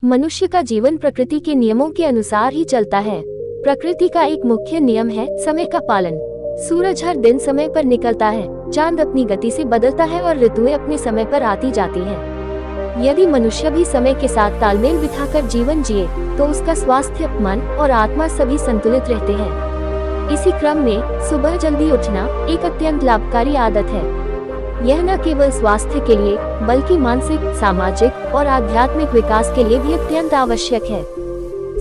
मनुष्य का जीवन प्रकृति के नियमों के अनुसार ही चलता है। प्रकृति का एक मुख्य नियम है समय का पालन। सूरज हर दिन समय पर निकलता है, चांद अपनी गति से बदलता है और ऋतुएं अपने समय पर आती जाती हैं। यदि मनुष्य भी समय के साथ तालमेल बिठाकर जीवन जिए तो उसका स्वास्थ्य, मन और आत्मा सभी संतुलित रहते हैं। इसी क्रम में सुबह जल्दी उठना एक अत्यंत लाभकारी आदत है। यह न केवल स्वास्थ्य के लिए बल्कि मानसिक, सामाजिक और आध्यात्मिक विकास के लिए भी अत्यंत आवश्यक है।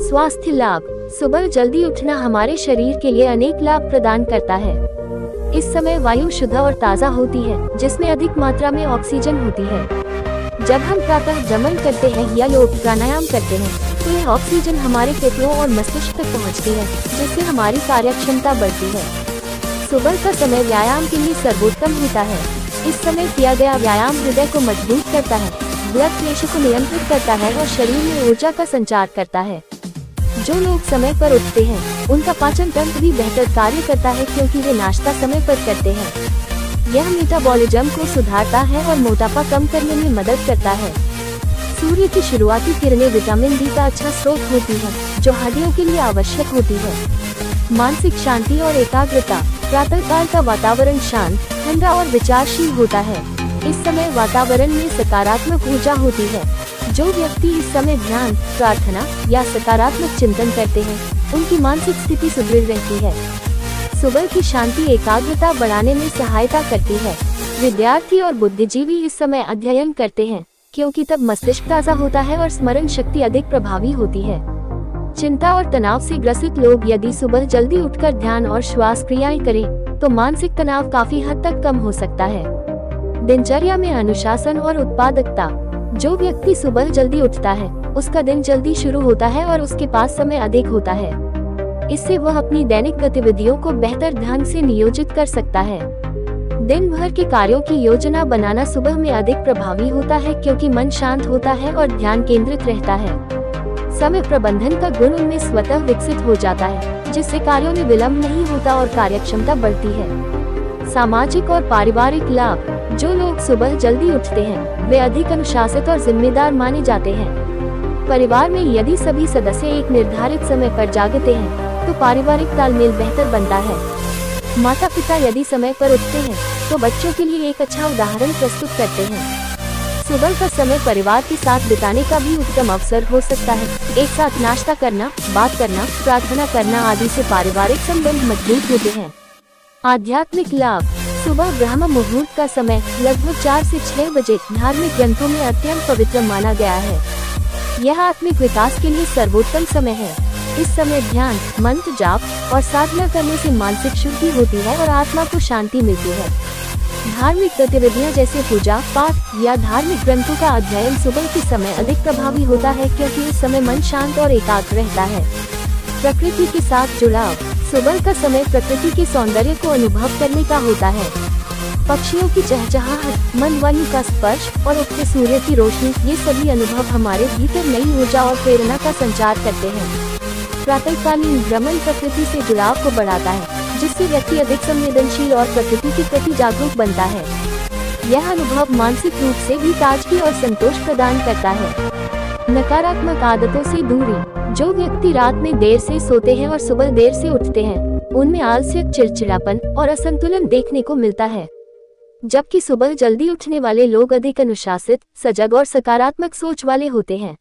स्वास्थ्य लाभ। सुबह जल्दी उठना हमारे शरीर के लिए अनेक लाभ प्रदान करता है। इस समय वायु शुद्ध और ताज़ा होती है, जिसमें अधिक मात्रा में ऑक्सीजन होती है। जब हम प्रातः भ्रमण करते हैं या योग प्राणायाम करते हैं तो यह ऑक्सीजन हमारे फेफड़ों और मस्तिष्क तक पहुंचती है, जिससे हमारी कार्यक्षमता बढ़ती है। सुबह का समय व्यायाम के लिए सर्वोत्तम होता है। इस समय किया गया व्यायाम हृदय को मजबूत करता है, ब्लड प्रेशर को नियंत्रित करता है और शरीर में ऊर्जा का संचार करता है। जो लोग समय पर उठते हैं उनका पाचन तंत्र भी बेहतर कार्य करता है, क्योंकि वे नाश्ता समय पर करते हैं। यह मेटाबॉलिज्म को सुधारता है और मोटापा कम करने में मदद करता है। सूर्य की शुरुआती किरणें विटामिन डी का अच्छा स्रोत होती है, जो हड्डियों के लिए आवश्यक होती है। मानसिक शांति और एकाग्रता। प्रातःकाल का वातावरण शांत, ठंडा और विचारशील होता है। इस समय वातावरण में सकारात्मक ऊर्जा होती है। जो व्यक्ति इस समय ध्यान, प्रार्थना या सकारात्मक चिंतन करते हैं उनकी मानसिक स्थिति सुदृढ़ रहती है। सुबह की शांति एकाग्रता बढ़ाने में सहायता करती है। विद्यार्थी और बुद्धिजीवी इस समय अध्ययन करते हैं, क्योंकि तब मस्तिष्क ताज़ा होता है और स्मरण शक्ति अधिक प्रभावी होती है। चिंता और तनाव से ग्रसित लोग यदि सुबह जल्दी उठकर ध्यान और श्वास क्रियाएं करें तो मानसिक तनाव काफी हद तक कम हो सकता है। दिनचर्या में अनुशासन और उत्पादकता। जो व्यक्ति सुबह जल्दी उठता है उसका दिन जल्दी शुरू होता है और उसके पास समय अधिक होता है। इससे वह अपनी दैनिक गतिविधियों को बेहतर ढंग से नियोजित कर सकता है। दिन भर के कार्यों की योजना बनाना सुबह में अधिक प्रभावी होता है, क्योंकि मन शांत होता है और ध्यान केंद्रित रहता है। समय प्रबंधन का गुण उनमें स्वतः विकसित हो जाता है, जिससे कार्यों में विलंब नहीं होता और कार्यक्षमता बढ़ती है। सामाजिक और पारिवारिक लाभ। जो लोग सुबह जल्दी उठते हैं वे अधिक अनुशासित और जिम्मेदार माने जाते हैं। परिवार में यदि सभी सदस्य एक निर्धारित समय पर जागते हैं तो पारिवारिक तालमेल बेहतर बनता है। माता पिता यदि समय पर उठते हैं तो बच्चों के लिए एक अच्छा उदाहरण प्रस्तुत करते हैं। सुबह का समय परिवार के साथ बिताने का भी उत्तम अवसर हो सकता है। एक साथ नाश्ता करना, बात करना, प्रार्थना करना आदि से पारिवारिक संबंध मजबूत होते हैं। आध्यात्मिक लाभ। सुबह ब्रह्म मुहूर्त का समय लगभग 4 से 6 बजे धार्मिक ग्रंथों में अत्यंत पवित्र माना गया है। यह आत्मिक विकास के लिए सर्वोत्तम समय है। इस समय ध्यान, मंत्र जाप और साधना करने से मानसिक शुद्धि होती है और आत्मा को शांति मिलती है। धार्मिक गतिविधियां जैसे पूजा पाठ या धार्मिक ग्रंथों का अध्ययन सुबह के समय अधिक प्रभावी होता है, क्योंकि इस समय मन शांत और एकाग्र रहता है। प्रकृति के साथ जुड़ाव। सुबह का समय प्रकृति के सौंदर्य को अनुभव करने का होता है। पक्षियों की चहचहाहट, मंद वायु का स्पर्श और उगते सूर्य की रोशनी, ये सभी अनुभव हमारे भीतर नई ऊर्जा और प्रेरणा का संचार करते हैं। प्रातःकालीन भ्रमण प्रकृति से जुड़ाव को बढ़ाता है, जिससे व्यक्ति अधिक संवेदनशील और प्रकृति के प्रति जागरूक बनता है। यह अनुभव मानसिक रूप से भी ताजगी और संतोष प्रदान करता है। नकारात्मक आदतों से दूरी। जो व्यक्ति रात में देर से सोते हैं और सुबह देर से उठते हैं उनमें आलस्य, चिड़चिड़ापन और असंतुलन देखने को मिलता है। जबकि सुबह जल्दी उठने वाले लोग अधिक अनुशासित, सजग और सकारात्मक सोच वाले होते हैं।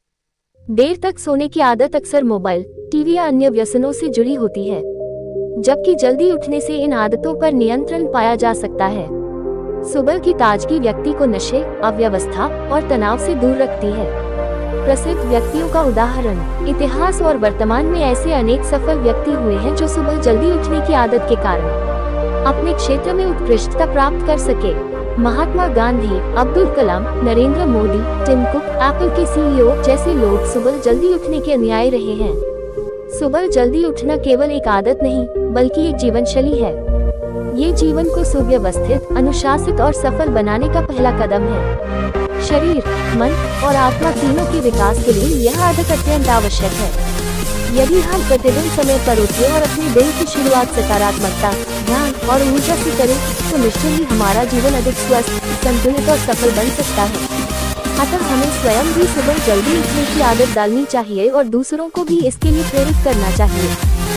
देर तक सोने की आदत अक्सर मोबाइल, टीवी या अन्य व्यसनों से जुड़ी होती है, जबकि जल्दी उठने से इन आदतों पर नियंत्रण पाया जा सकता है। सुबह की ताजगी व्यक्ति को नशे, अव्यवस्था और तनाव से दूर रखती है। प्रसिद्ध व्यक्तियों का उदाहरण। इतिहास और वर्तमान में ऐसे अनेक सफल व्यक्ति हुए हैं जो सुबह जल्दी उठने की आदत के कारण अपने क्षेत्र में उत्कृष्टता प्राप्त कर सके। Mahatma Gandhi, Abdul Kalam, Narendra Modi, Tim Cook, Apple के सीईओ जैसे लोग सुबह जल्दी उठने के अनुयायी रहे हैं। सुबह जल्दी उठना केवल एक आदत नहीं बल्कि एक जीवन शैली है। ये जीवन को सुव्यवस्थित, अनुशासित और सफल बनाने का पहला कदम है। शरीर, मन और आत्मा तीनों के विकास के लिए यह आदत अत्यंत आवश्यक है। यदि हम प्रतिदिन समय पर उठें और अपने दिन की शुरुआत सकारात्मकता, ध्यान और ऊर्जा से करें तो निश्चय ही हमारा जीवन अधिक स्वस्थ, संतुलित और सफल बन सकता है। अतः हमें स्वयं भी सुबह जल्दी उठने की आदत डालनी चाहिए और दूसरों को भी इसके लिए प्रेरित करना चाहिए।